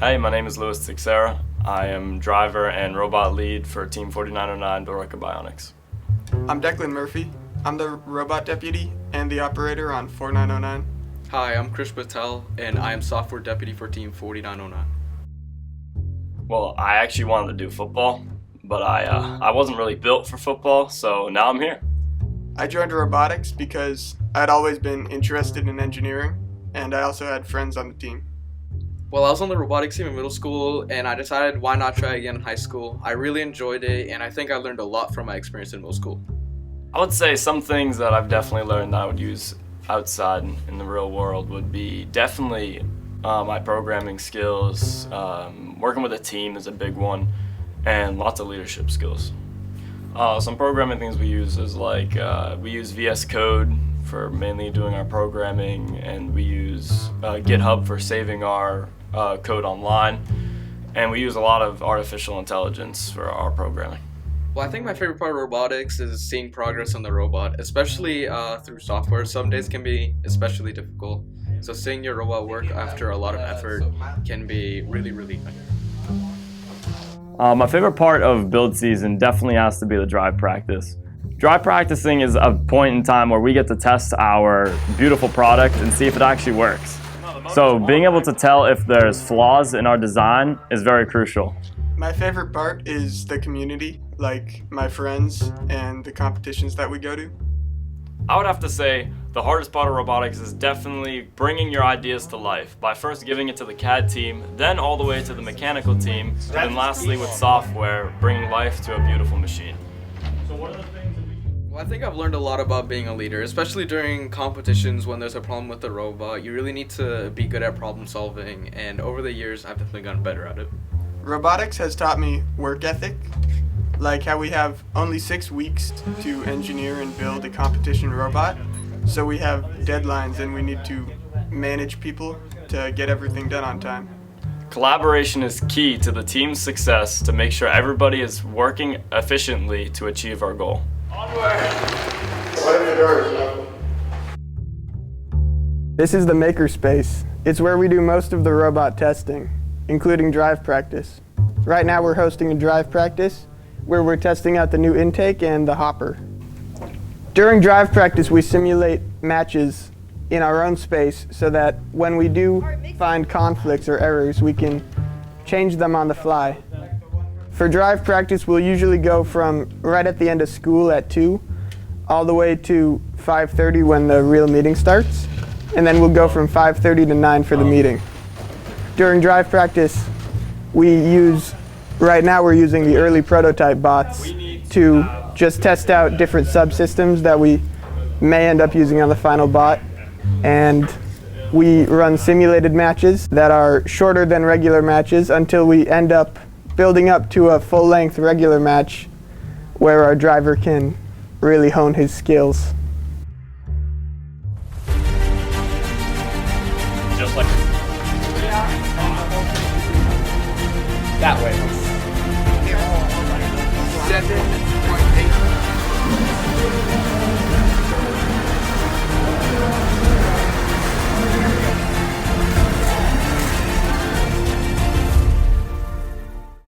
Hey, my name is Louis Teixeira. I am driver and robot lead for Team 4909 Billerica Bionics. I'm Declan Murphy. I'm the robot deputy and the operator on 4909. Hi, I'm Krish Patel, and I am software deputy for Team 4909. Well, I actually wanted to do football, but I wasn't really built for football, so now I'm here. I joined robotics because I'd always been interested in engineering, and I also had friends on the team. Well, I was on the robotics team in middle school, and I decided why not try again in high school. I really enjoyed it, and I think I learned a lot from my experience in middle school. I would say some things that I've definitely learned that I would use outside in the real world would be definitely my programming skills. Working with a team is a big one, and lots of leadership skills. Some programming things we use is like we use VS Code for mainly doing our programming, and we use GitHub for saving our code online, and we use a lot of artificial intelligence for our programming. Well, I think my favorite part of robotics is seeing progress on the robot, especially through software. Some days can be especially difficult, so seeing your robot work after a lot of effort can be really, really fun. My favorite part of build season definitely has to be the drive practice. Drive practicing is a point in time where we get to test our beautiful product and see if it actually works. So being able to tell if there's flaws in our design is very crucial. My favorite part is the community, like my friends and the competitions that we go to. I would have to say the hardest part of robotics is definitely bringing your ideas to life by first giving it to the CAD team, then all the way to the mechanical team, and then lastly with software, bringing life to a beautiful machine. Well, I think I've learned a lot about being a leader, especially during competitions when there's a problem with the robot. You really need to be good at problem solving, and over the years I've definitely gotten better at it. Robotics has taught me work ethic, like how we have only 6 weeks to engineer and build a competition robot. So we have deadlines and we need to manage people to get everything done on time. Collaboration is key to the team's success to make sure everybody is working efficiently to achieve our goal. This is the makerspace. It's where we do most of the robot testing, including drive practice. Right now we're hosting a drive practice where we're testing out the new intake and the hopper. During drive practice we simulate matches in our own space so that when we do find conflicts or errors we can change them on the fly. For drive practice we'll usually go from right at the end of school at 2 all the way to 5:30 when the real meeting starts, and then we'll go from 5:30 to 9 for the meeting. During drive practice right now we're using the early prototype bots to just test out different subsystems that we may end up using on the final bot, and we run simulated matches that are shorter than regular matches until we end up building up to a full-length regular match where our driver can really hone his skills.